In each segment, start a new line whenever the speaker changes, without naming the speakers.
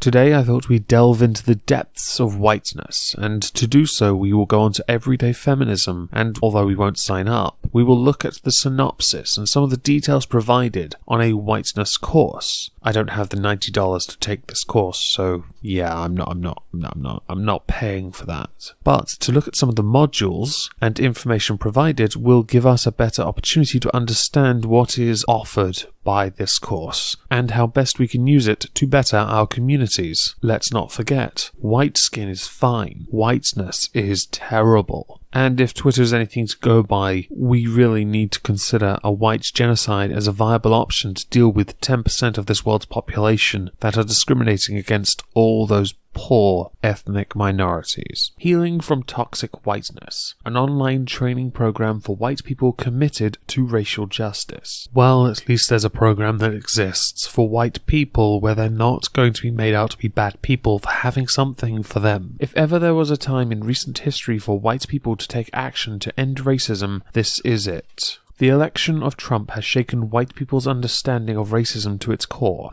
Today I thought we'd delve into the depths of whiteness, and to do so we will go on to Everyday Feminism, and although we won't sign up, we will look at the synopsis and some of the details provided on a whiteness course. I don't have the $90 to take this course, so yeah, I'm not paying for that. But to look at some of the modules and information provided will give us a better opportunity to understand what is offered by this course, and how best we can use it to better our communities. Let's not forget, white skin is fine, whiteness is terrible. And if Twitter is anything to go by, we really need to consider a white genocide as a viable option to deal with 10% of this world's population that are discriminating against all those poor ethnic minorities. Healing from Toxic Whiteness, an online training program for white people committed to racial justice. Well, at least there's a program that exists for white people where they're not going to be made out to be bad people for having something for them. If ever there was a time in recent history for white people to take action to end racism, this is it. The election of Trump has shaken white people's understanding of racism to its core.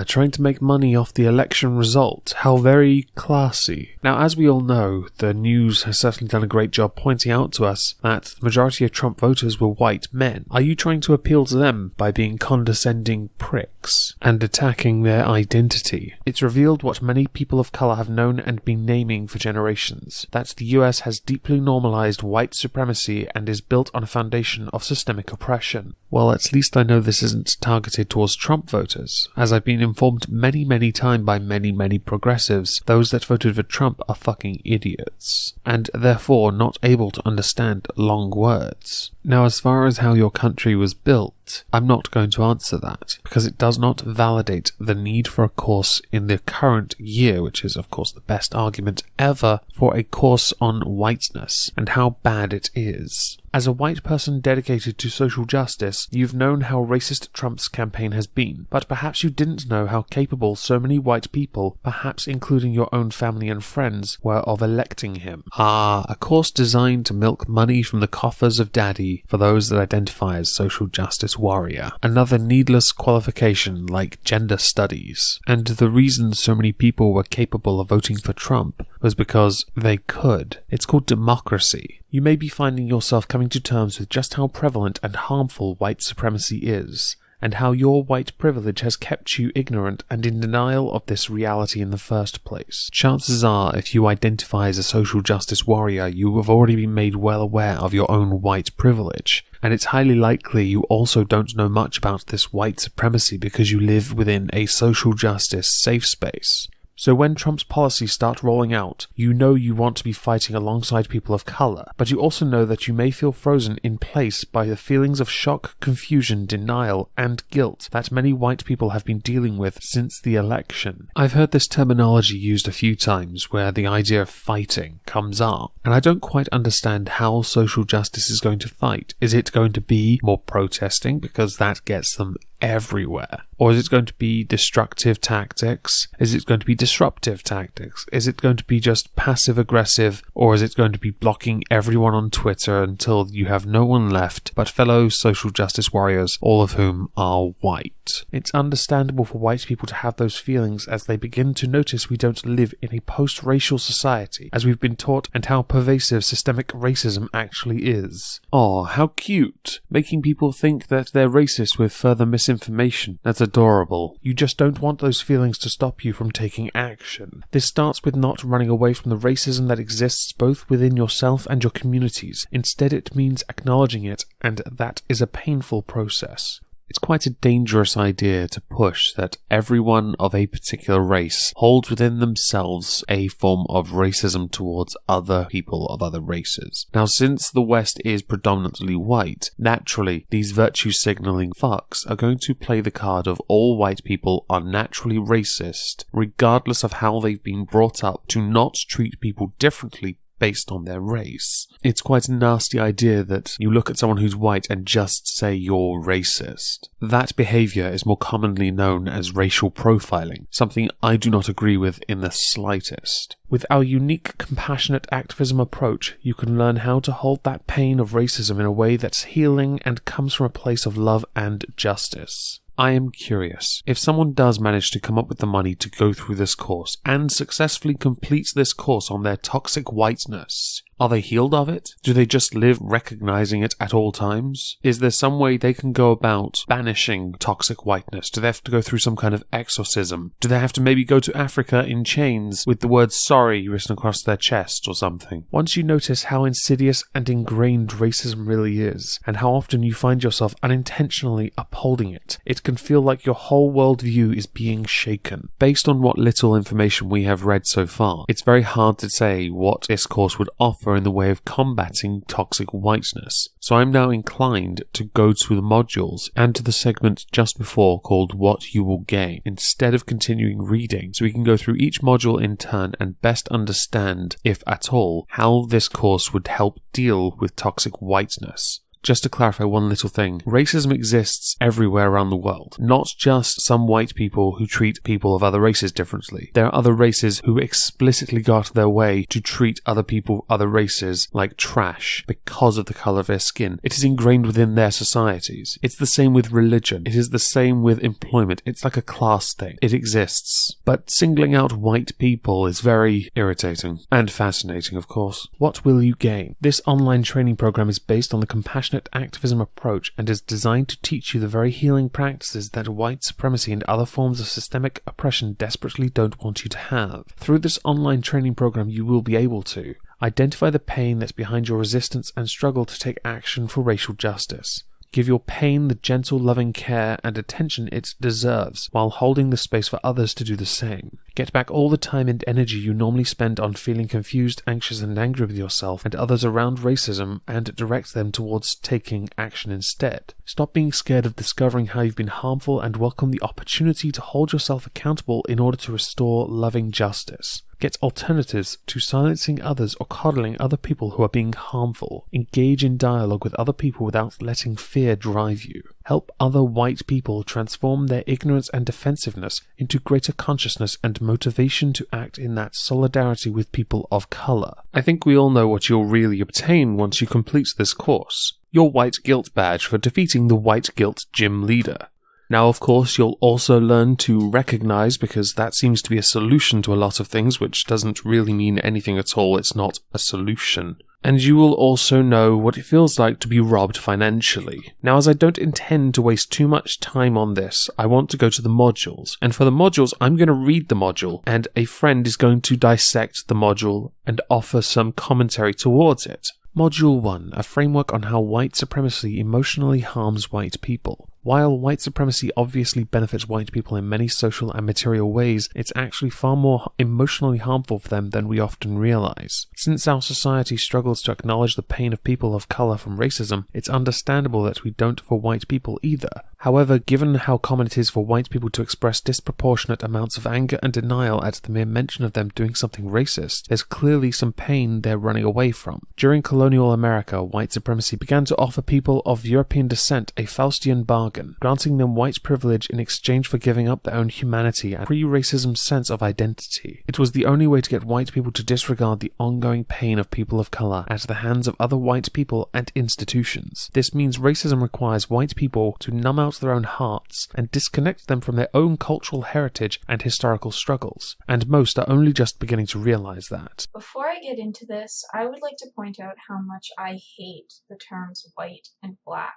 Trying to make money off the election result. How very classy. Now, as we all know, the news has certainly done a great job pointing out to us that the majority of Trump voters were white men. Are you trying to appeal to them by being condescending pricks and attacking their identity? It's revealed what many people of color have known and been naming for generations, that the US has deeply normalized white supremacy and is built on a foundation of systemic oppression. Well, at least I know this isn't targeted towards Trump voters. As I've been informed many times by many progressives, those that voted for Trump are fucking idiots, and therefore not able to understand long words. Now, as far as how your country was built, I'm not going to answer that, because it does not validate the need for a course in the current year, which is of course the best argument ever for a course on whiteness, and how bad it is. As a white person dedicated to social justice, you've known how racist Trump's campaign has been, but perhaps you didn't know how capable so many white people, perhaps including your own family and friends, were of electing him. A course designed to milk money from the coffers of daddy for those that identify as social justice warrior. Another needless qualification like gender studies. And the reason so many people were capable of voting for Trump was because they could. It's called democracy. You may be finding yourself coming to terms with just how prevalent and harmful white supremacy is, and how your white privilege has kept you ignorant and in denial of this reality in the first place. Chances are, if you identify as a social justice warrior, you have already been made well aware of your own white privilege, and it's highly likely you also don't know much about this white supremacy because you live within a social justice safe space. So when Trump's policies start rolling out, you know you want to be fighting alongside people of color, but you also know that you may feel frozen in place by the feelings of shock, confusion, denial, and guilt that many white people have been dealing with since the election. I've heard this terminology used a few times where the idea of fighting comes up, and I don't quite understand how social justice is going to fight. Is it going to be more protesting because that gets them everywhere? Or is it going to be destructive tactics? Is it going to be disruptive tactics? Is it going to be just passive aggressive? Or is it going to be blocking everyone on Twitter until you have no one left but fellow social justice warriors, all of whom are white? It's understandable for white people to have those feelings as they begin to notice we don't live in a post-racial society, as we've been taught, and how pervasive systemic racism actually is. Oh, how cute! Making people think that they're racist with further misinformation. That's adorable. You just don't want those feelings to stop you from taking action. This starts with not running away from the racism that exists both within yourself and your communities. Instead, it means acknowledging it, and that is a painful process. It's quite a dangerous idea to push that everyone of a particular race holds within themselves a form of racism towards other people of other races. Now, since the West is predominantly white, naturally, these virtue-signaling fucks are going to play the card of all white people are naturally racist, regardless of how they've been brought up to not treat people differently based on their race. It's quite a nasty idea that you look at someone who's white and just say you're racist. That behaviour is more commonly known as racial profiling, something I do not agree with in the slightest. With our unique compassionate activism approach, you can learn how to hold that pain of racism in a way that's healing and comes from a place of love and justice. I am curious, if someone does manage to come up with the money to go through this course and successfully completes this course on their toxic whiteness, are they healed of it? Do they just live recognizing it at all times? Is there some way they can go about banishing toxic whiteness? Do they have to go through some kind of exorcism? Do they have to maybe go to Africa in chains with the word sorry written across their chest or something? Once you notice how insidious and ingrained racism really is, and how often you find yourself unintentionally upholding it, it can feel like your whole worldview is being shaken. Based on what little information we have read so far, it's very hard to say what this course would offer in the way of combating toxic whiteness. So I'm now inclined to go to the modules and to the segment just before called What You Will Gain, instead of continuing reading, so we can go through each module in turn and best understand, if at all, how this course would help deal with toxic whiteness. Just to clarify one little thing, racism exists everywhere around the world. Not just some white people who treat people of other races differently. There are other races who explicitly go out of their way to treat other people of other races like trash because of the colour of their skin. It is ingrained within their societies. It's the same with religion. It is the same with employment. It's like a class thing. It exists. But singling out white people is very irritating. And fascinating, of course. What will you gain? This online training program is based on the compassionate activism approach and is designed to teach you the very healing practices that white supremacy and other forms of systemic oppression desperately don't want you to have. Through this online training program, you will be able to identify the pain that's behind your resistance and struggle to take action for racial justice. Give your pain the gentle, loving care and attention it deserves, while holding the space for others to do the same. Get back all the time and energy you normally spend on feeling confused, anxious, and angry with yourself and others around racism, and direct them towards taking action instead. Stop being scared of discovering how you've been harmful and welcome the opportunity to hold yourself accountable in order to restore loving justice. Get alternatives to silencing others or coddling other people who are being harmful. Engage in dialogue with other people without letting fear drive you. Help other white people transform their ignorance and defensiveness into greater consciousness and motivation to act in that solidarity with people of colour. I think we all know what you'll really obtain once you complete this course. Your white guilt badge for defeating the white guilt gym leader. Now, of course, you'll also learn to recognize, because that seems to be a solution to a lot of things, which doesn't really mean anything at all. It's not a solution. And you will also know what it feels like to be robbed financially. Now, as I don't intend to waste too much time on this, I want to go to the modules. And for the modules, I'm going to read the module, and a friend is going to dissect the module and offer some commentary towards it. Module 1, a framework on how white supremacy emotionally harms white people. While white supremacy obviously benefits white people in many social and material ways, it's actually far more emotionally harmful for them than we often realize. Since our society struggles to acknowledge the pain of people of color from racism, it's understandable that we don't for white people either. However, given how common it is for white people to express disproportionate amounts of anger and denial at the mere mention of them doing something racist, there's clearly some pain they're running away from. During colonial America, white supremacy began to offer people of European descent a Faustian bargain, granting them white privilege in exchange for giving up their own humanity and pre-racism sense of identity. It was the only way to get white people to disregard the ongoing pain of people of color at the hands of other white people and institutions. This means racism requires white people to numb out their own hearts and disconnect them from their own cultural heritage and historical struggles, and most are only just beginning to realize that.
Before I get into this, I would like to point out how much I hate the terms white and black.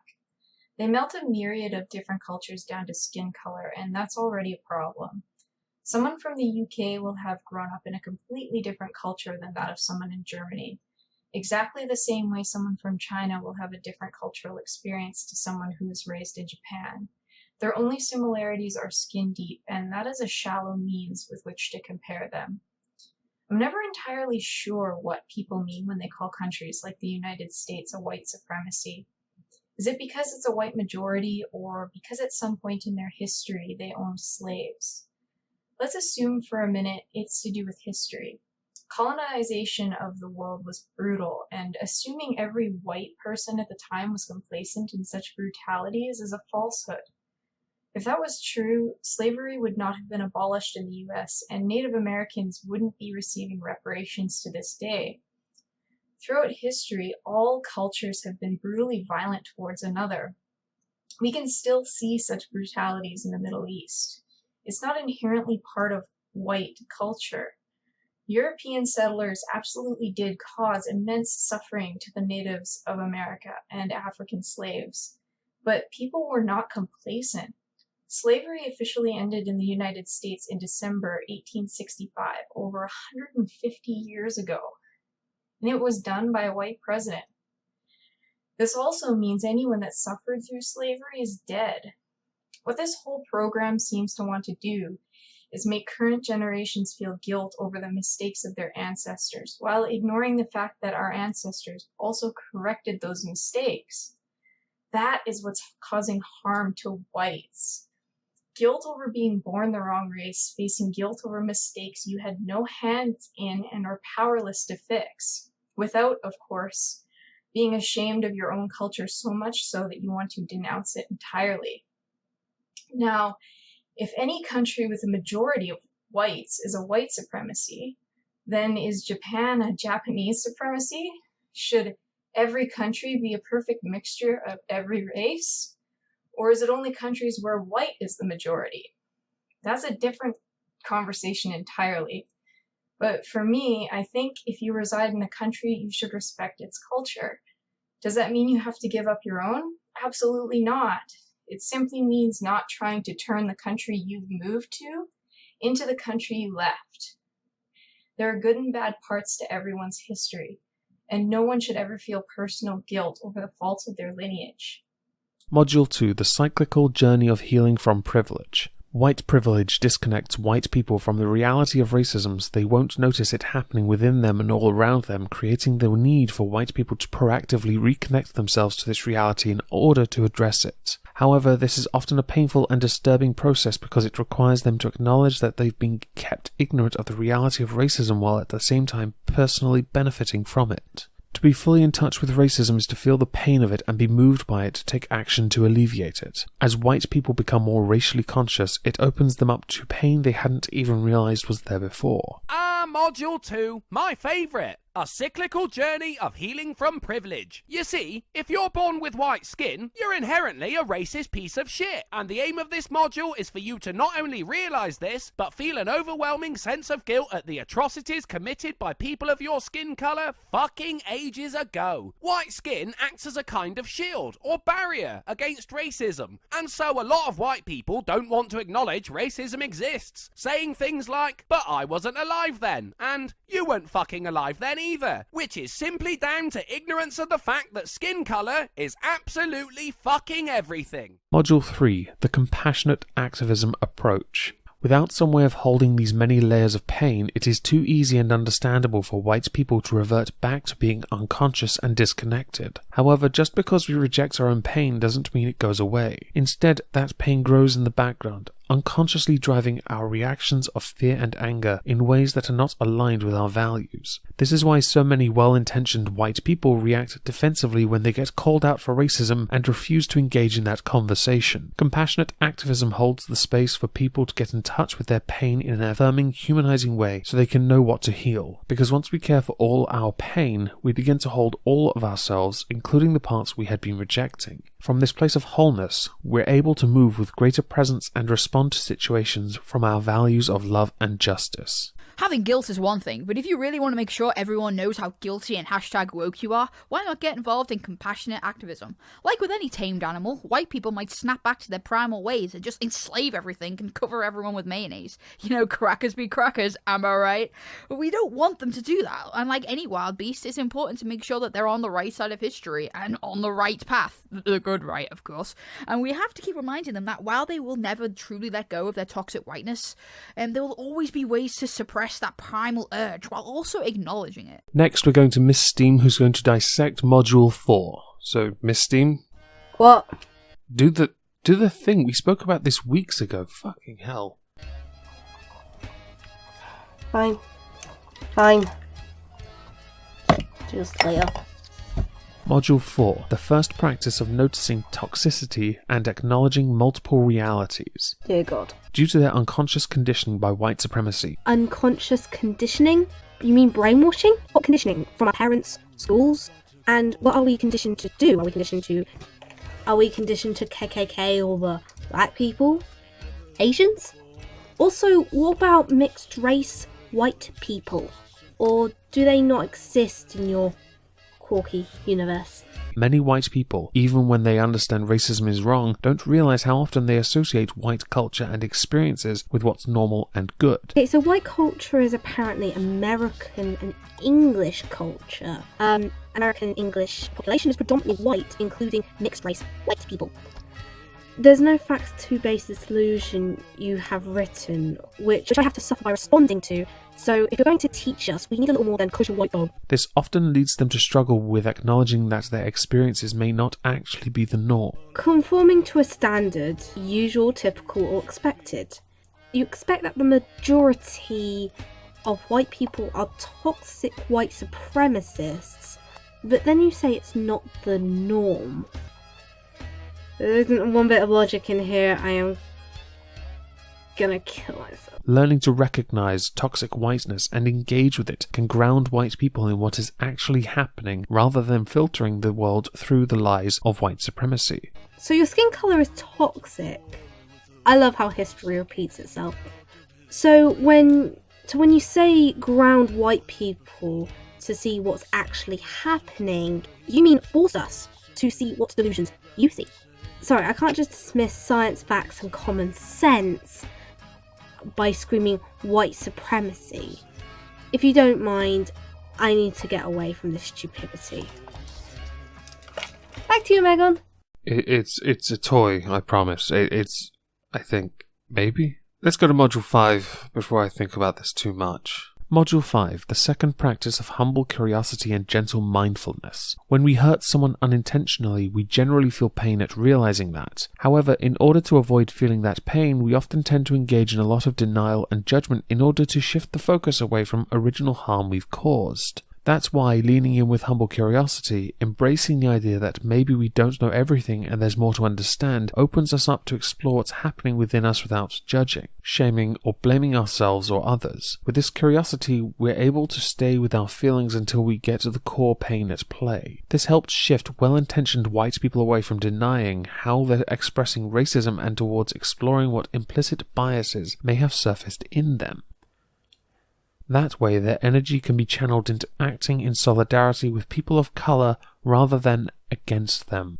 They melt a myriad of different cultures down to skin color, and that's already a problem. Someone from the UK will have grown up in a completely different culture than that of someone in Germany. Exactly the same way someone from China will have a different cultural experience to someone who was raised in Japan. Their only similarities are skin deep, and that is a shallow means with which to compare them. I'm never entirely sure what people mean when they call countries like the United States a white supremacy. Is it because it's a white majority, or because at some point in their history they owned slaves? Let's assume for a minute it's to do with history. Colonization of the world was brutal, and assuming every white person at the time was complacent in such brutalities is a falsehood. If that was true, slavery would not have been abolished in the US, and Native Americans wouldn't be receiving reparations to this day. Throughout history, all cultures have been brutally violent towards another. we can still see such brutalities in the Middle East. It's not inherently part of white culture. European settlers absolutely did cause immense suffering to the natives of America and African slaves, but people were not complacent. Slavery officially ended in the United States in December 1865, over 150 years ago, and it was done by a white president. This also means anyone that suffered through slavery is dead. What this whole program seems to want to do is make current generations feel guilt over the mistakes of their ancestors, while ignoring the fact that our ancestors also corrected those mistakes. That is what's causing harm to whites. Guilt over being born the wrong race, facing guilt over mistakes you had no hands in and are powerless to fix, without, of course, being ashamed of your own culture so much so that you want to denounce it entirely. Now, if any country with a majority of whites is a white supremacy, then is Japan a Japanese supremacy? Should every country be a perfect mixture of every race? Or is it only countries where white is the majority? That's a different conversation entirely. But for me, I think if you reside in a country, you should respect its culture. Does that mean you have to give up your own? Absolutely not. It simply means not trying to turn the country you've moved to into the country you left. There are good and bad parts to everyone's history, and no one should ever feel personal guilt over the faults of their lineage.
Module 2, The Cyclical Journey of Healing from Privilege. White privilege disconnects white people from the reality of racism so they won't notice it happening within them and all around them, creating the need for white people to proactively reconnect themselves to this reality in order to address it. However, this is often a painful and disturbing process because it requires them to acknowledge that they've been kept ignorant of the reality of racism while at the same time personally benefiting from it. To be fully in touch with racism is to feel the pain of it and be moved by it to take action to alleviate it. As white people become more racially conscious, it opens them up to pain they hadn't even realized was there before.
Module 2, my favourite. A cyclical journey of healing from privilege. You see, if you're born with white skin, you're inherently a racist piece of shit. And the aim of this module is for you to not only realise this, but feel an overwhelming sense of guilt at the atrocities committed by people of your skin colour fucking ages ago. White skin acts as a kind of shield or barrier against racism. And so a lot of white people don't want to acknowledge racism exists, saying things like, "But I wasn't alive then," and "You weren't fucking alive then either," which is simply down to ignorance of the fact that skin colour is absolutely fucking everything.
Module 3, The Compassionate Activism Approach. Without some way of holding these many layers of pain, it is too easy and understandable for white people to revert back to being unconscious and disconnected. However, just because we reject our own pain doesn't mean it goes away. Instead, that pain grows in the background, unconsciously driving our reactions of fear and anger in ways that are not aligned with our values. This is why so many well-intentioned white people react defensively when they get called out for racism and refuse to engage in that conversation. Compassionate activism holds the space for people to get in touch with their pain in an affirming, humanizing way so they can know what to heal. Because once we care for all our pain, we begin to hold all of ourselves, including the parts we had been rejecting. From this place of wholeness, we're able to move with greater presence and respond to situations from our values of love and justice.
Having guilt is one thing, but if you really want to make sure everyone knows how guilty and #woke you are, why not get involved in compassionate activism? Like with any tamed animal, white people might snap back to their primal ways and just enslave everything and cover everyone with mayonnaise. You know, crackers be crackers, am I right? But we don't want them to do that, and like any wild beast, it's important to make sure that they're on the right side of history and on the right path. The good right, of course. And we have to keep reminding them that while they will never truly let go of their toxic whiteness, there will always be ways to suppress that primal urge while also acknowledging it.
Next, we're going to Miss Steam, who's going to dissect Module 4. So, Miss Steam?
What?
Do the thing. We spoke about this weeks ago. Fucking hell.
Fine. Just later.
Module 4. The first practice of noticing toxicity and acknowledging multiple realities.
Dear God.
Due to their unconscious conditioning by white supremacy.
Unconscious conditioning? You mean brainwashing? What conditioning? From our parents, schools? And what are we conditioned to do? Are we conditioned to Are we conditioned to KKK or the black people? Asians? Also, what about mixed race white people? Or do they not exist in your quirky universe?
Many white people, even when they understand racism is wrong, don't realise how often they associate white culture and experiences with what's normal and good.
Okay, so white culture is apparently American and English culture. American English population is predominantly white, including mixed race white people. There's no facts to base the solution you have written, which I have to suffer by responding to. So if you're going to teach us, we need a little more than kosher white dog.
This often leads them to struggle with acknowledging that their experiences may not actually be the norm.
Conforming to a standard, usual, typical, or expected. You expect that the majority of white people are toxic white supremacists, but then you say it's not the norm. There isn't one bit of logic in here. I am gonna kill myself.
Learning to recognise toxic whiteness and engage with it can ground white people in what is actually happening rather than filtering the world through the lies of white supremacy.
So your skin colour is toxic. I love how history repeats itself. So when you say ground white people to see what's actually happening, you mean force us to see what delusions you see. Sorry, I can't just dismiss science, facts and common sense by screaming white supremacy. If you don't mind, I need to get away from this stupidity. Back to you, Omegon.
It's a toy, I promise. It's, I think, maybe? Let's go to Module 5 before I think about this too much. Module 5, the second practice of humble curiosity and gentle mindfulness. When we hurt someone unintentionally, we generally feel pain at realizing that. However, in order to avoid feeling that pain, we often tend to engage in a lot of denial and judgment in order to shift the focus away from original harm we've caused. That's why leaning in with humble curiosity, embracing the idea that maybe we don't know everything and there's more to understand, opens us up to explore what's happening within us without judging, shaming, or blaming ourselves or others. With this curiosity, we're able to stay with our feelings until we get to the core pain at play. This helped shift well-intentioned white people away from denying how they're expressing racism and towards exploring what implicit biases may have surfaced in them. That way, their energy can be channeled into acting in solidarity with people of colour rather than against them.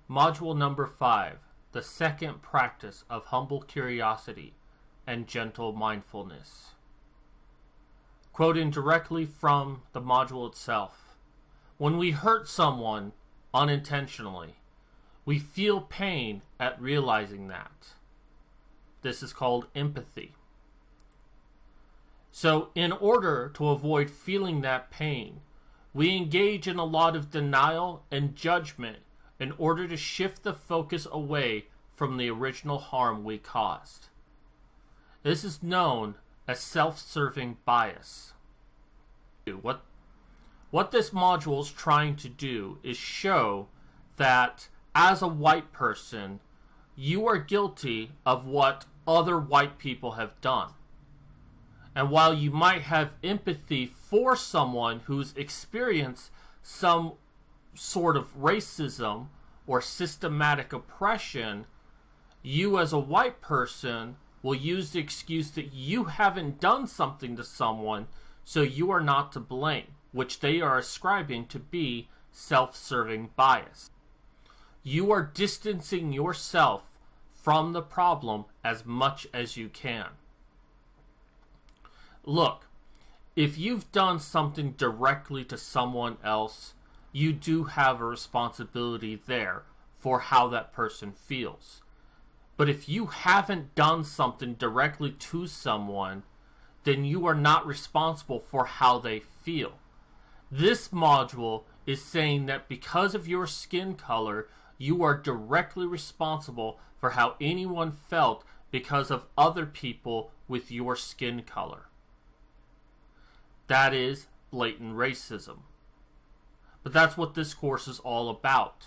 Module number 5, the second practice of humble curiosity and gentle mindfulness. Quoting directly from the module itself, when we hurt someone unintentionally, we feel pain at realizing that. This is called empathy. So in order to avoid feeling that pain, we engage in a lot of denial and judgment in order to shift the focus away from the original harm we caused. This is known as self-serving bias. What this module is trying to do is show that as a white person, you are guilty of what other white people have done. And while you might have empathy for someone who's experienced some sort of racism or systematic oppression, you as a white person will use the excuse that you haven't done something to someone, so you are not to blame, which they are ascribing to be self-serving bias. You are distancing yourself from the problem as much as you can. Look, if you've done something directly to someone else, you do have a responsibility there for how that person feels. But if you haven't done something directly to someone, then you are not responsible for how they feel. This module is saying that because of your skin color, you are directly responsible for how anyone felt because of other people with your skin color. That is blatant racism. But that's what this course is all about.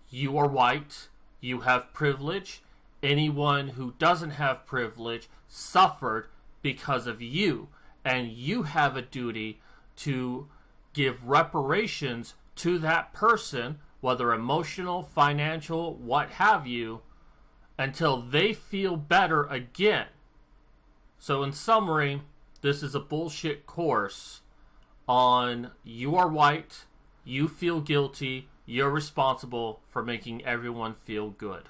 You are white, you have privilege. Anyone who doesn't have privilege suffered because of you, and you have a duty to give reparations to that person, whether emotional, financial, what have you, until they feel better again. So in summary, this is a bullshit course on you are white, you feel guilty, you're responsible for making everyone feel good.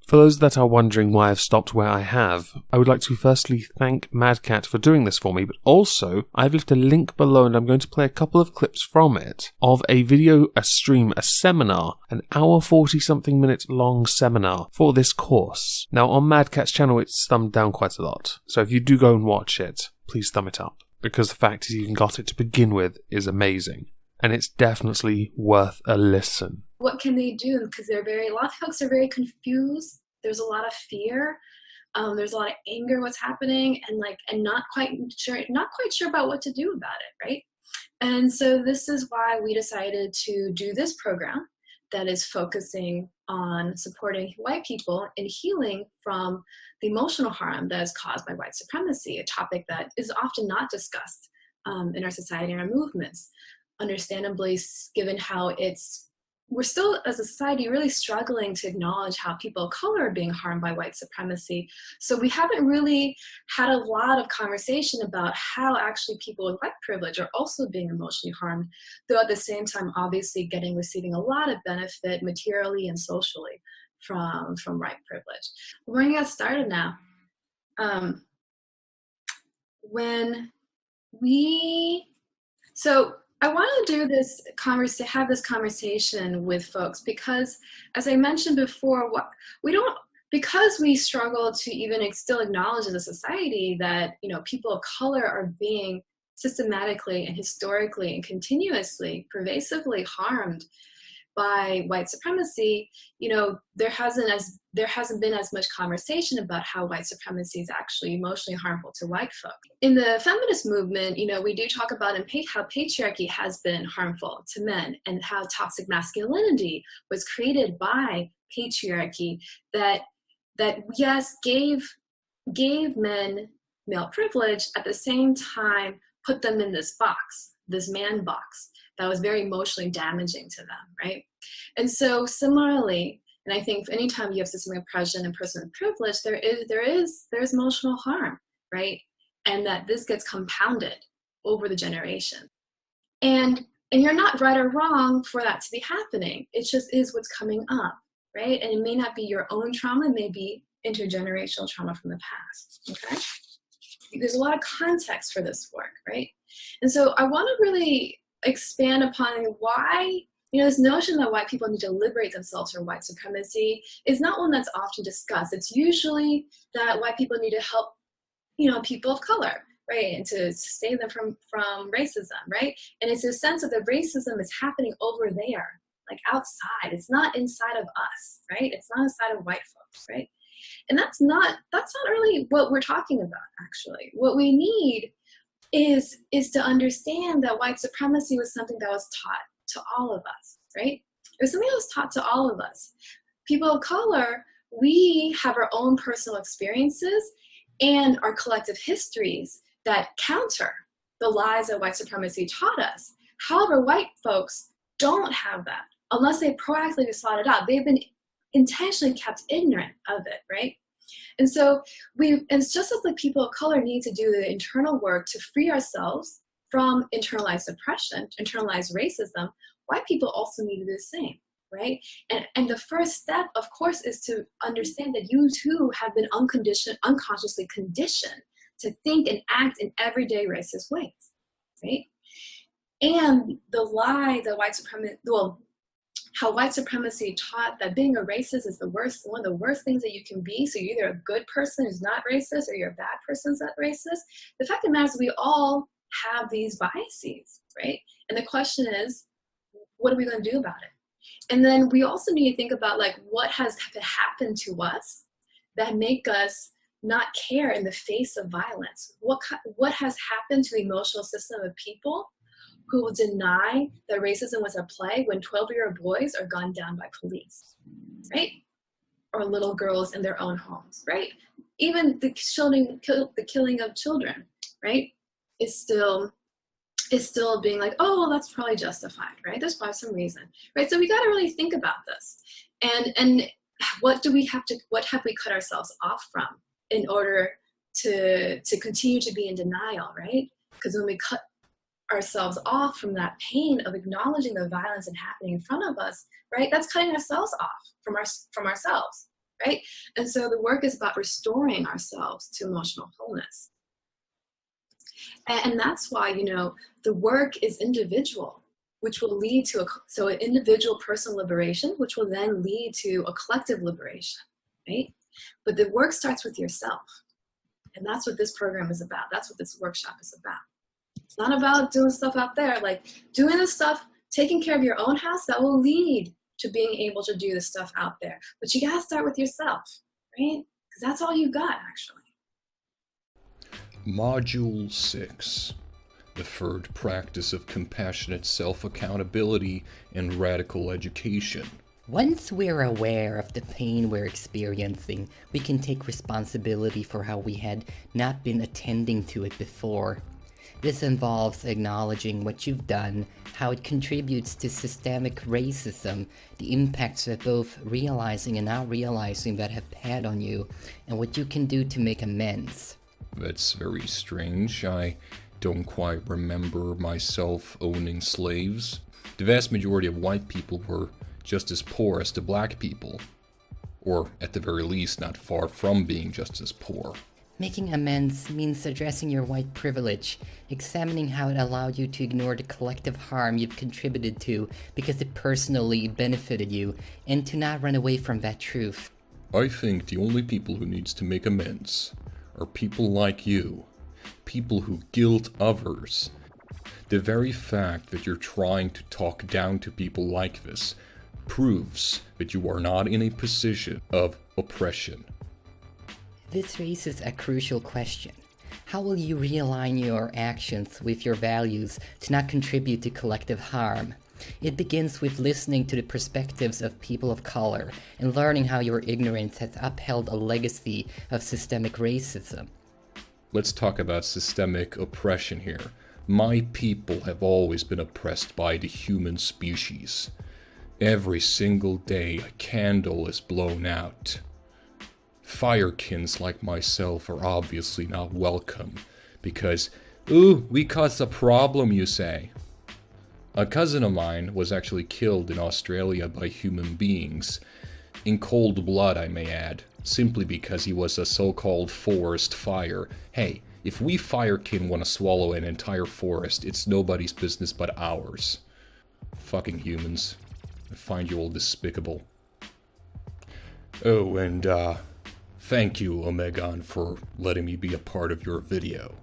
For those that are wondering why I've stopped where I have, I would like to firstly thank Madcat for doing this for me, but also I've left a link below and I'm going to play a couple of clips from it of a video, a stream, a seminar, an hour 40-something minute long seminar for this course. Now on Madcat's channel it's thumbed down quite a lot, so if you do go and watch it, please thumb it up, because the fact he's even got it to begin with is amazing, and it's definitely worth a listen.
What can they do? Because a lot of folks are very confused. There's a lot of fear. There's a lot of anger what's happening, and not quite sure about what to do about it, right? And so this is why we decided to do this program that is focusing on supporting white people in healing from the emotional harm that is caused by white supremacy, a topic that is often not discussed in our society and our movements. Understandably, given how we're still, as a society, really struggling to acknowledge how people of color are being harmed by white supremacy. So we haven't really had a lot of conversation about how actually people with white privilege are also being emotionally harmed, though at the same time, obviously receiving a lot of benefit materially and socially from white privilege. We're going to get started now. I want to do this have this conversation with folks because, as I mentioned before, because we struggle to even still acknowledge as a society that people of color are being systematically and historically and continuously, pervasively harmed by white supremacy. There hasn't been as much conversation about how white supremacy is actually emotionally harmful to white folk. In the feminist movement, we do talk about how patriarchy has been harmful to men, and how toxic masculinity was created by patriarchy that yes, gave men male privilege, at the same time put them in this box, this man box, that was very emotionally damaging to them, right? And so similarly, and I think anytime you have systemic oppression and personal privilege, there's emotional harm, right? And that this gets compounded over the generation. And you're not right or wrong for that to be happening. It just is what's coming up, right? And it may not be your own trauma, it may be intergenerational trauma from the past, okay? There's a lot of context for this work, right? And so I want to really expand upon why, this notion that white people need to liberate themselves from white supremacy is not one that's often discussed. It's usually that white people need to help, people of color, right? And to save them from racism, right? And it's a sense that the racism is happening over there, like outside. It's not inside of us, right? It's not inside of white folks, right? And that's not really what we're talking about, actually. What we need is to understand that white supremacy was something that was taught to all of us, right? It was something that was taught to all of us. People of color, we have our own personal experiences and our collective histories that counter the lies that white supremacy taught us. However, white folks don't have that unless they proactively sought it out. They've been intentionally kept ignorant of it, right? And so it's just as the people of color need to do the internal work to free ourselves from internalized oppression, internalized racism, white people also need to do the same, right? And the first step, of course, is to understand that you too have been unconsciously conditioned to think and act in everyday racist ways, right? And the lie that how white supremacy taught that being a racist is one of the worst things that you can be. So you're either a good person who's not racist or you're a bad person who's not racist. The fact of the matter is we all have these biases, right? And the question is, what are we going to do about it? And then we also need to think about what has happened to us that make us not care in the face of violence. What has happened to the emotional system of people who will deny that racism was at play when 12-year-old boys are gunned down by police, right? Or little girls in their own homes, right? Even the killing of children, right, is still is still being like, oh, well, that's probably justified, right? There's probably some reason, right? So we got to really think about this, and what have we cut ourselves off from in order to continue to be in denial, right? Because when we cut ourselves off from that pain of acknowledging the violence and happening in front of us, right? That's cutting ourselves off from ourselves, right? And so the work is about restoring ourselves to emotional wholeness. And that's why, the work is individual, which will lead to an individual personal liberation, which will then lead to a collective liberation, right? But the work starts with yourself. And that's what this program is about. That's what this workshop is about. It's not about doing stuff out there, like doing the stuff, taking care of your own house, that will lead to being able to do the stuff out there. But you gotta start with yourself, right? Because that's all you got, actually.
Module 6. The third practice of compassionate self-accountability and radical education.
Once we're aware of the pain we're experiencing, we can take responsibility for how we had not been attending to it before. This involves acknowledging what you've done, how it contributes to systemic racism, the impacts of both realizing and not realizing that have had on you, and what you can do to make amends.
That's very strange. I don't quite remember myself owning slaves. The vast majority of white people were just as poor as the black people. Or, at the very least, not far from being just as poor.
Making amends means addressing your white privilege, examining how it allowed you to ignore the collective harm you've contributed to because it personally benefited you, and to not run away from that truth.
I think the only people who needs to make amends are people like you. People who guilt others. The very fact that you're trying to talk down to people like this proves that you are not in a position of oppression.
This raises a crucial question. How will you realign your actions with your values to not contribute to collective harm? It begins with listening to the perspectives of people of color and learning how your ignorance has upheld a legacy of systemic racism.
Let's talk about systemic oppression here. My people have always been oppressed by the human species. Every single day a candle is blown out. Firekins like myself are obviously not welcome, because, ooh, we caused a problem, you say. A cousin of mine was actually killed in Australia by human beings, in cold blood I may add, simply because he was a so-called forest fire. Hey, if we firekin want to swallow an entire forest, it's nobody's business but ours. Fucking humans. I find you all despicable. Oh, and thank you, Omegon, for letting me be a part of your video.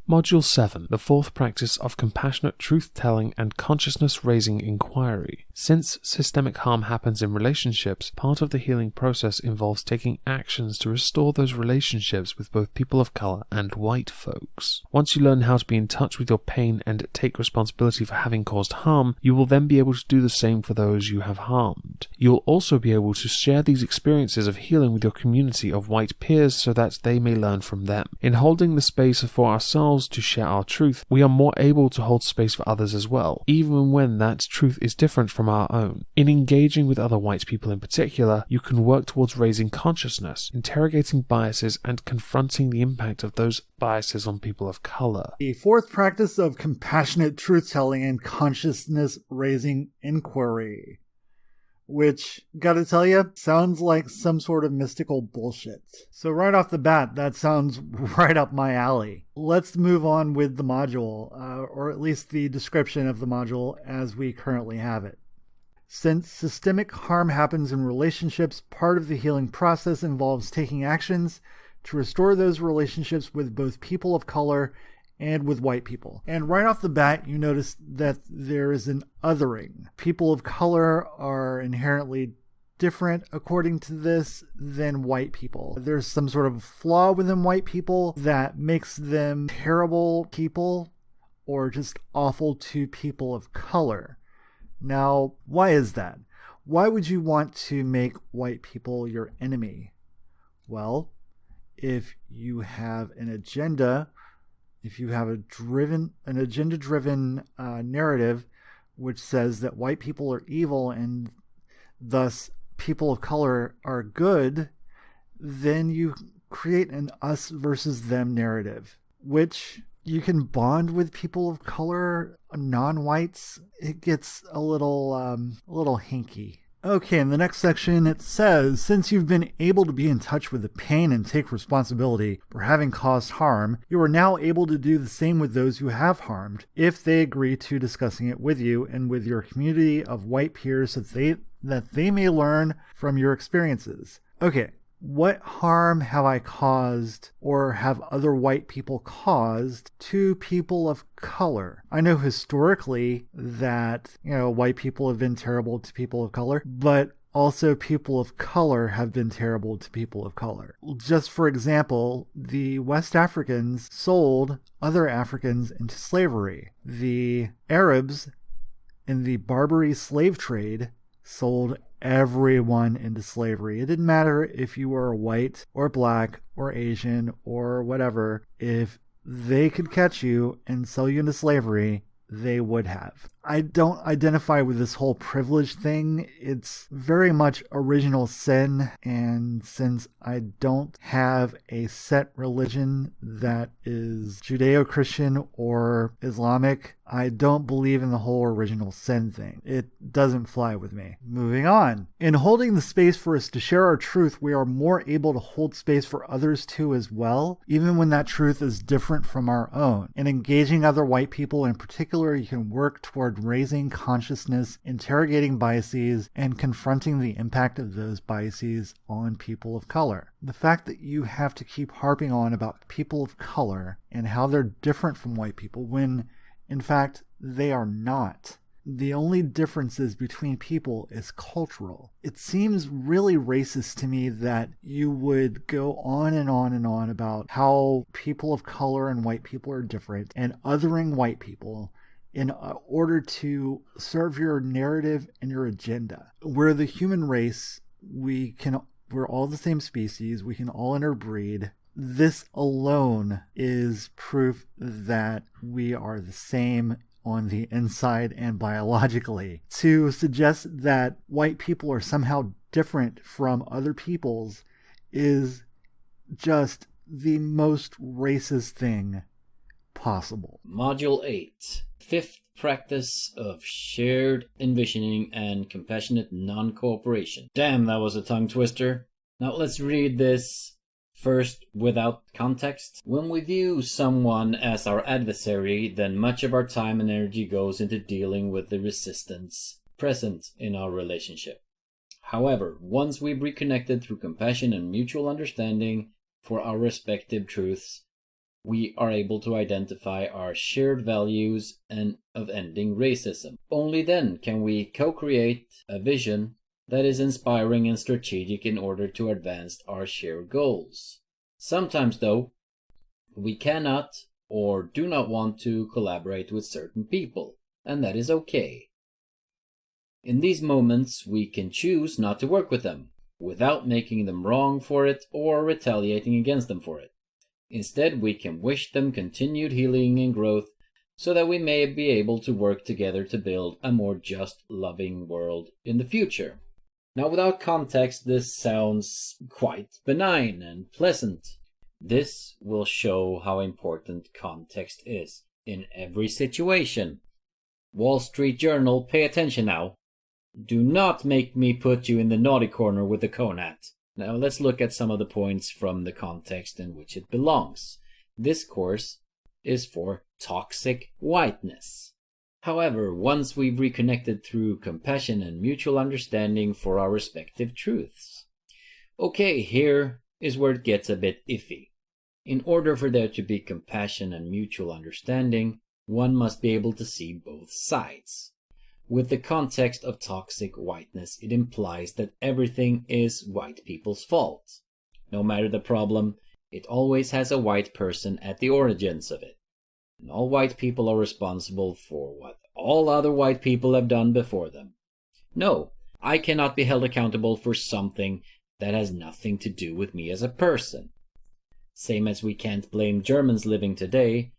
Module 7, the fourth practice of compassionate truth-telling and consciousness-raising inquiry. Since systemic harm happens in relationships, part of the healing process involves taking actions to restore those relationships with both people of color and white folks. Once you learn how to be in touch with your pain and take responsibility for having caused harm, you will then be able to do the same for those you have harmed. You will also be able to share these experiences of healing with your community of white peers so that they may learn from them. In holding the space for ourselves to share our truth, we are more able to hold space for others as well, even when that truth is different from our own. In engaging with other white people in particular, you can work towards raising consciousness, interrogating biases, and confronting the impact of those biases on people of color.
The fourth practice of compassionate truth-telling and consciousness-raising inquiry. Which, gotta tell you, sounds like some sort of mystical bullshit. So right off the bat, that sounds right up my alley. Let's move on with the module, or at least the description of the module as we currently have it. Since systemic harm happens in relationships, part of the healing process involves taking actions to restore those relationships with both people of color and with white people. And right off the bat, you notice that there is an othering. People of color are inherently different, according to this, than white people. There's some sort of flaw within white people that makes them terrible people or just awful to people of color. Now, why is that? Why would you want to make white people your enemy? Well, if you have an agenda if you have an agenda-driven narrative which says that white people are evil and thus people of color are good, then you create an us versus them narrative, which you can bond with people of color, non-whites. It gets a little hinky. Okay, in the next section it says, since you've been able to be in touch with the pain and take responsibility for having caused harm, you are now able to do the same with those you have harmed, if they agree to discussing it with you and with your community of white peers that they may learn from your experiences. Okay, what harm have I caused or have other white people caused to people of color? I know historically that, white people have been terrible to people of color, but also people of color have been terrible to people of color. Just for example, the West Africans sold other Africans into slavery. The Arabs in the Barbary slave trade sold everyone into slavery. It didn't matter if you were white or black or Asian or whatever. If they could catch you and sell you into slavery, they would have. I don't identify with this whole privilege thing. It's very much original sin, and since I don't have a set religion that is Judeo-Christian or Islamic, I don't believe in the whole original sin thing. It doesn't fly with me. Moving on. In holding the space for us to share our truth, we are more able to hold space for others too as well, even when that truth is different from our own. In engaging other white people in particular, you can work toward raising consciousness, interrogating biases, and confronting the impact of those biases on people of color. The fact that you have to keep harping on about people of color and how they're different from white people when, in fact, they are not. The only differences between people is cultural. It seems really racist to me that you would go on and on and on about how people of color and white people are different and othering white people in order to serve your narrative and your agenda. We're the human race. We're all the same species. We can all interbreed. This alone is proof that we are the same on the inside and biologically. To suggest that white people are somehow different from other peoples is just the most racist thing possible.
Module 8. Fifth practice of shared envisioning and compassionate non-cooperation. Damn, that was a tongue twister. Now let's read this first without context. When we view someone as our adversary, then much of our time and energy goes into dealing with the resistance present in our relationship. However, once we've reconnected through compassion and mutual understanding for our respective truths, we are able to identify our shared values and of ending racism. Only then can we co-create a vision that is inspiring and strategic in order to advance our shared goals. Sometimes, though, we cannot or do not want to collaborate with certain people, and that is okay. In these moments, we can choose not to work with them, without making them wrong for it or retaliating against them for it. Instead, we can wish them continued healing and growth so that we may be able to work together to build a more just, loving world in the future. Now, without context, this sounds quite benign and pleasant. This will show how important context is in every situation. Wall Street Journal, pay attention now. Do not make me put you in the naughty corner with the cone hat. Now let's look at some of the points from the context in which it belongs. This course is for toxic whiteness. However, once we've reconnected through compassion and mutual understanding for our respective truths. Okay, here is where it gets a bit iffy. In order for there to be compassion and mutual understanding, one must be able to see both sides. With the context of toxic whiteness, it implies that everything is white people's fault. No matter the problem, it always has a white person at the origins of it. And all white people are responsible for what all other white people have done before them. No, I cannot be held accountable for something that has nothing to do with me as a person. Same as we can't blame Germans living today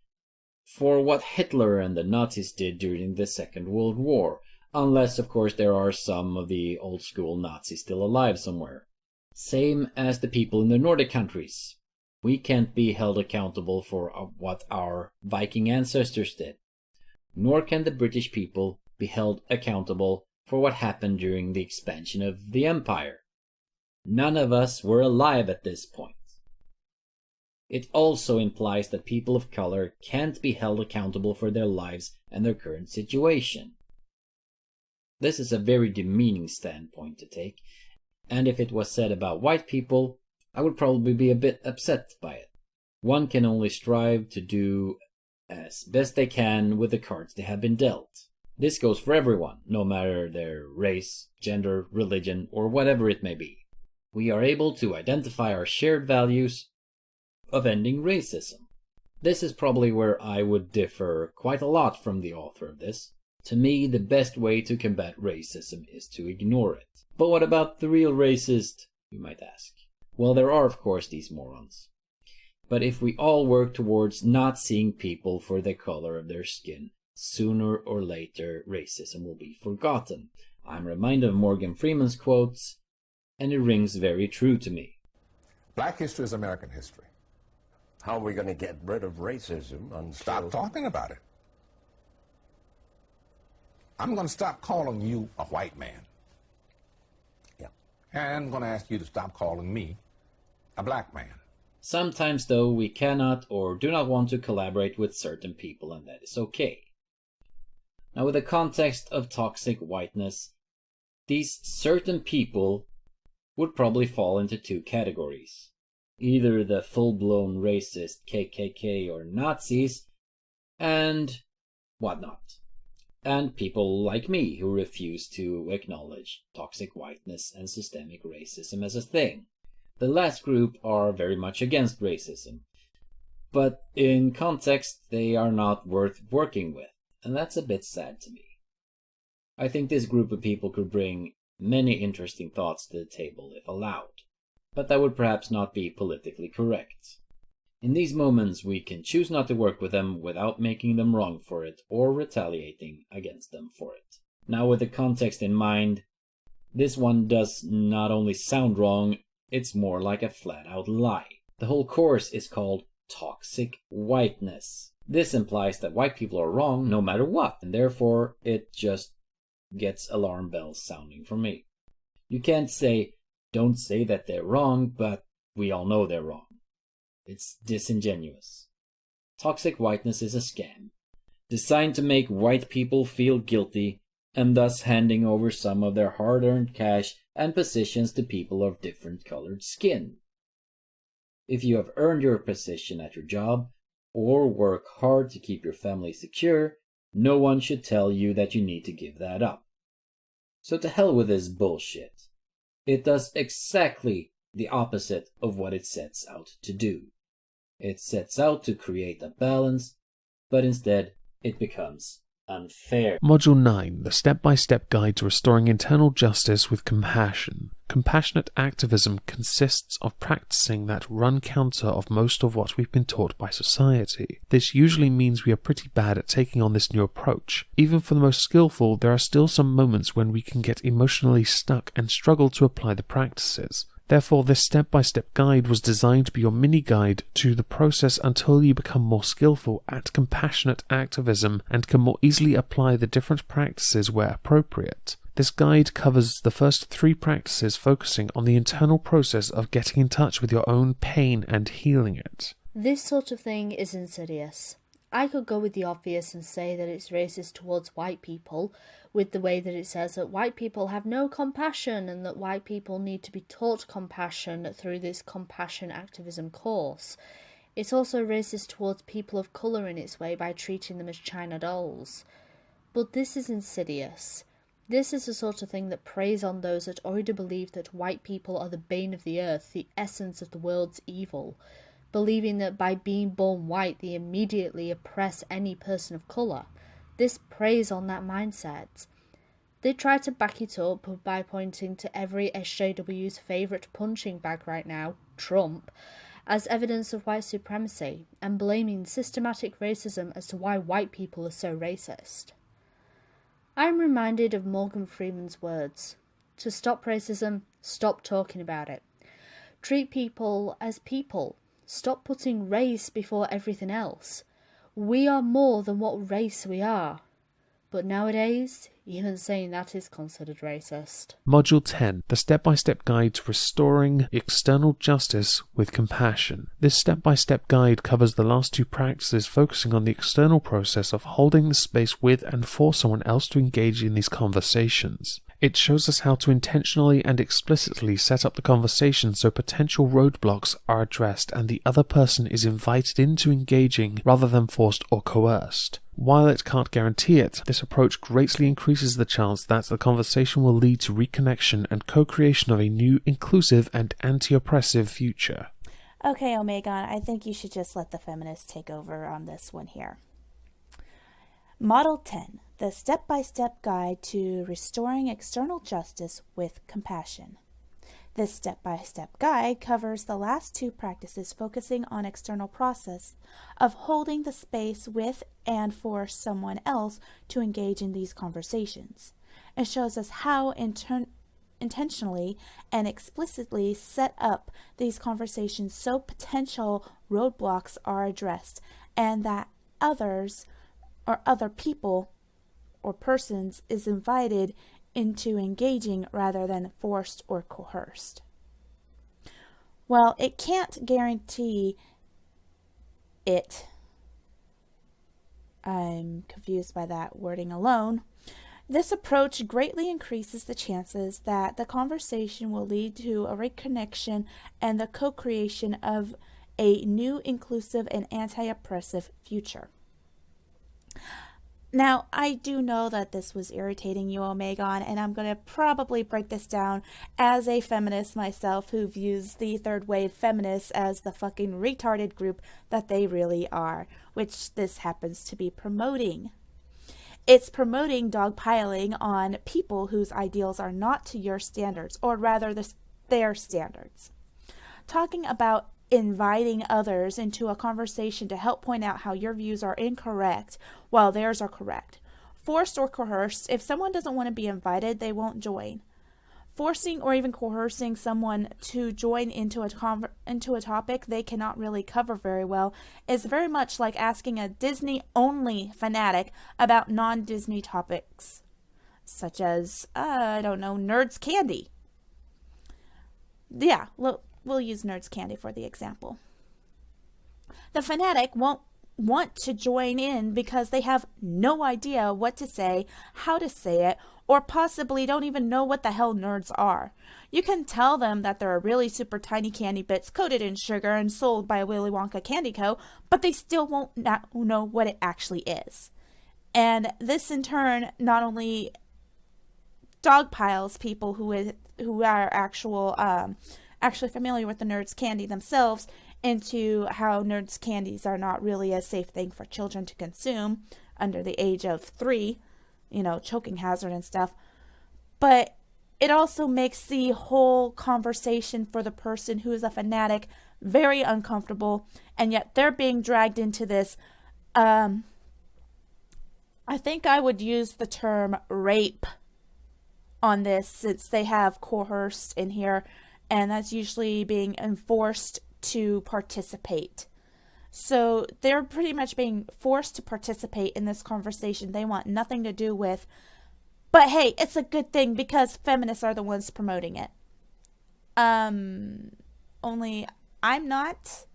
for what Hitler and the Nazis did during the Second World War, unless of course there are some of the old school Nazis still alive somewhere. Same as the people in the Nordic countries. We can't be held accountable for what our Viking ancestors did, nor can the British people be held accountable for what happened during the expansion of the empire. None of us were alive at this point. It also implies that people of color can't be held accountable for their lives and their current situation. This is a very demeaning standpoint to take, and if it was said about white people, I would probably be a bit upset by it. One can only strive to do as best they can with the cards they have been dealt. This goes for everyone, no matter their race, gender, religion, or whatever it may be. We are able to identify our shared values of ending racism. This is probably where I would differ quite a lot from the author of this. To me, the best way to combat racism is to ignore it. But what about the real racist, you might ask? Well, there are of course these morons. But if we all work towards not seeing people for the color of their skin, sooner or later racism will be forgotten. I'm reminded of Morgan Freeman's quotes, and it rings very true to me.
Black history is American history.
How are we going to get rid of racism until...
Stop talking about it. I'm going to stop calling you a white man.
Yeah.
And I'm going to ask you to stop calling me a black man.
Sometimes, though, we cannot or do not want to collaborate with certain people, and that is okay. Now, with the context of toxic whiteness, these certain people would probably fall into two categories. Either the full-blown racist KKK or Nazis, and whatnot. And people like me who refuse to acknowledge toxic whiteness and systemic racism as a thing. The last group are very much against racism, but in context they are not worth working with, and that's a bit sad to me. I think this group of people could bring many interesting thoughts to the table if allowed, but that would perhaps not be politically correct. In these moments we can choose not to work with them without making them wrong for it or retaliating against them for it. Now, with the context in mind, this one does not only sound wrong, it's more like a flat-out lie. The whole course is called Toxic Whiteness. This implies that white people are wrong no matter what, and therefore it just gets alarm bells sounding for me. You can't say, don't say that they're wrong, but we all know they're wrong. It's disingenuous. Toxic whiteness is a scam, designed to make white people feel guilty, and thus handing over some of their hard-earned cash and positions to people of different colored skin. If you have earned your position at your job, or work hard to keep your family secure, no one should tell you that you need to give that up. So to hell with this bullshit. It does exactly the opposite of what it sets out to do. It sets out to create a balance, but instead it becomes unfair.
Module 9, the step-by-step guide to restoring internal justice with compassion. Compassionate activism consists of practicing that run counter of most of what we've been taught by society. This usually means we are pretty bad at taking on this new approach. Even for the most skillful, there are still some moments when we can get emotionally stuck and struggle to apply the practices. Therefore, this step-by-step guide was designed to be your mini-guide to the process until you become more skillful at compassionate activism and can more easily apply the different practices where appropriate. This guide covers the first 3 practices focusing on the internal process of getting in touch with your own pain and healing it.
This sort of thing is insidious. I could go with the obvious and say that it's racist towards white people, with the way that it says that white people have no compassion and that white people need to be taught compassion through this compassion activism course. It's also racist towards people of colour in its way by treating them as China dolls. But this is insidious. This is the sort of thing that preys on those that already believe that white people are the bane of the earth, the essence of the world's evil, believing that by being born white they immediately oppress any person of colour. This preys on that mindset. They try to back it up by pointing to every SJW's favourite punching bag right now, Trump,
as evidence of white supremacy and blaming systematic racism as to why white people are so racist. I am reminded of Morgan Freeman's words: to stop racism, stop talking about it. Treat people as people. Stop putting race before everything else. We are more than what race we are. But nowadays, even saying that is considered racist.
Module 10, the step-by-step guide to restoring external justice with compassion. This step-by-step guide covers the last two practices, focusing on the external process of holding the space with and for someone else to engage in these conversations. It shows us how to intentionally and explicitly set up the conversation so potential roadblocks are addressed and the other person is invited into engaging rather than forced or coerced. While it can't guarantee it, this approach greatly increases the chance that the conversation will lead to reconnection and co-creation of a new, inclusive and anti-oppressive future.
Okay, Omegon, I think you should just let the feminists take over on this one here. Model 10, the step-by-step guide to restoring external justice with compassion. This step-by-step guide covers the last two practices, focusing on external process of holding the space with and for someone else to engage in these conversations. It shows us how intentionally and explicitly set up these conversations so potential roadblocks are addressed and that others or other people or persons is invited into engaging rather than forced or coerced. Well, it can't guarantee it. I'm confused by that wording alone. This approach greatly increases the chances that the conversation will lead to a reconnection and the co-creation of a new, inclusive, and anti-oppressive future. Now, I do know that this was irritating you, Omegon, and I'm going to probably break this down as a feminist myself who views the third wave feminists as the fucking retarded group that they really are, which this happens to be promoting. It's promoting dogpiling on people whose ideals are not to your standards, or rather their standards. Talking about inviting others into a conversation to help point out how your views are incorrect while theirs are correct. Forced or coerced, if someone doesn't want to be invited, they won't join. Forcing or even coercing someone to join into a topic they cannot really cover very well is very much like asking a Disney-only fanatic about non-Disney topics, such as, Nerds Candy. Yeah, we'll use Nerds Candy for the example. The fanatic won't want to join in because they have no idea what to say, how to say it, or possibly don't even know what the hell nerds are. You can tell them that there are really super tiny candy bits coated in sugar and sold by Willy Wonka Candy Co., but they still won't know what it actually is. And this in turn not only dogpiles people who are actually familiar with the Nerds Candy themselves into how Nerds Candies are not really a safe thing for children to consume under the age of 3, choking hazard and stuff. But it also makes the whole conversation for the person who is a fanatic very uncomfortable, and yet they're being dragged into this. I think I would use the term rape on this, since they have coerced in here, and that's usually being enforced to participate. So they're pretty much being forced to participate in this conversation they want nothing to do with. But hey, it's a good thing because feminists are the ones promoting it. Only I'm not,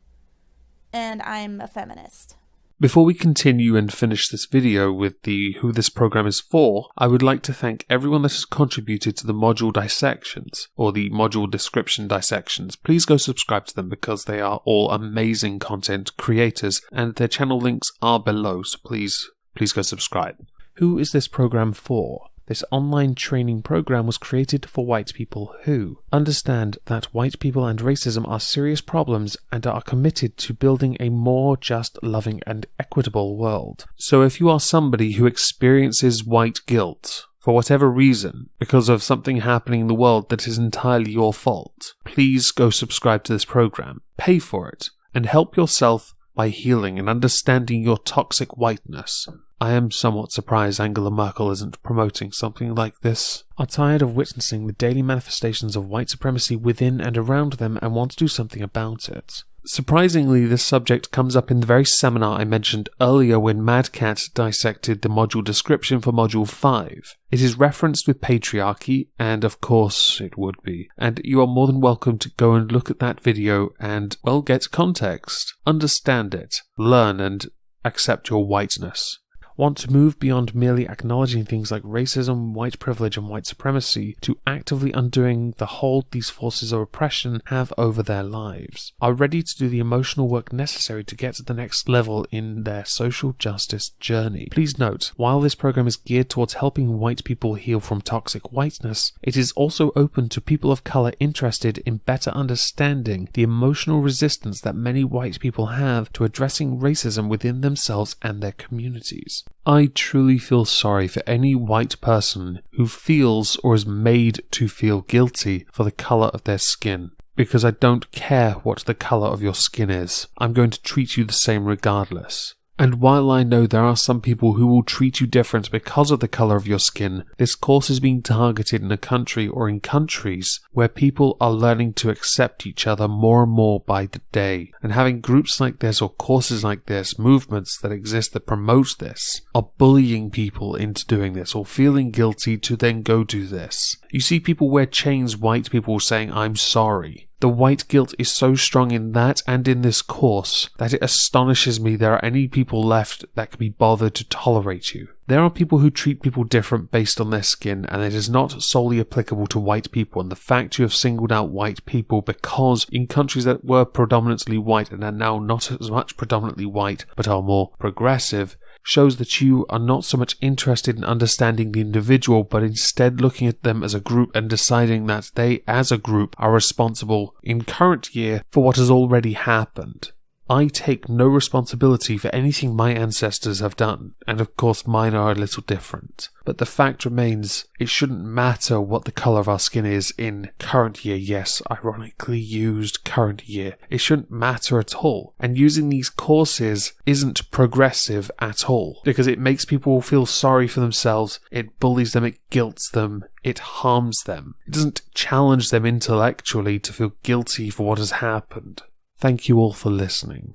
and I'm a feminist.
Before we continue and finish this video with the who this program is for, I would like to thank everyone that has contributed to the module dissections, or the module description dissections. Please go subscribe to them because they are all amazing content creators and their channel links are below, so please go subscribe. Who is this program for? This online training program was created for white people who understand that white people and racism are serious problems and are committed to building a more just, loving, and equitable world. So if you are somebody who experiences white guilt, for whatever reason, because of something happening in the world that is entirely your fault, please go subscribe to this program, pay for it, and help yourself by healing and understanding your toxic whiteness. I am somewhat surprised Angela Merkel isn't promoting something like this. Are tired of witnessing the daily manifestations of white supremacy within and around them and want to do something about it. Surprisingly, this subject comes up in the very seminar I mentioned earlier when Mad Cat dissected the module description for Module 5. It is referenced with patriarchy, and of course it would be. And you are more than welcome to go and look at that video and, well, get context, understand it, learn and accept your whiteness. Want to move beyond merely acknowledging things like racism, white privilege and white supremacy to actively undoing the hold these forces of oppression have over their lives, are ready to do the emotional work necessary to get to the next level in their social justice journey. Please note, while this program is geared towards helping white people heal from toxic whiteness, it is also open to people of color interested in better understanding the emotional resistance that many white people have to addressing racism within themselves and their communities. I truly feel sorry for any white person who feels or is made to feel guilty for the colour of their skin, because I don't care what the colour of your skin is. I'm going to treat you the same regardless. And while I know there are some people who will treat you different because of the colour of your skin, this course is being targeted in a country or in countries where people are learning to accept each other more and more by the day. And having groups like this or courses like this, movements that exist that promote this, are bullying people into doing this or feeling guilty to then go do this. You see people wear chains, white people saying, "I'm sorry." The white guilt is so strong in that and in this course that it astonishes me there are any people left that can be bothered to tolerate you. There are people who treat people different based on their skin, and it is not solely applicable to white people, and the fact you have singled out white people because in countries that were predominantly white and are now not as much predominantly white but are more progressive shows that you are not so much interested in understanding the individual, but instead looking at them as a group and deciding that they, as a group, are responsible in current year for what has already happened. I take no responsibility for anything my ancestors have done, and of course mine are a little different. But the fact remains, it shouldn't matter what the colour of our skin is in current year, yes, ironically used current year. It shouldn't matter at all. And using these courses isn't progressive at all, because it makes people feel sorry for themselves, it bullies them, it guilts them, it harms them. It doesn't challenge them intellectually to feel guilty for what has happened. Thank you all for listening.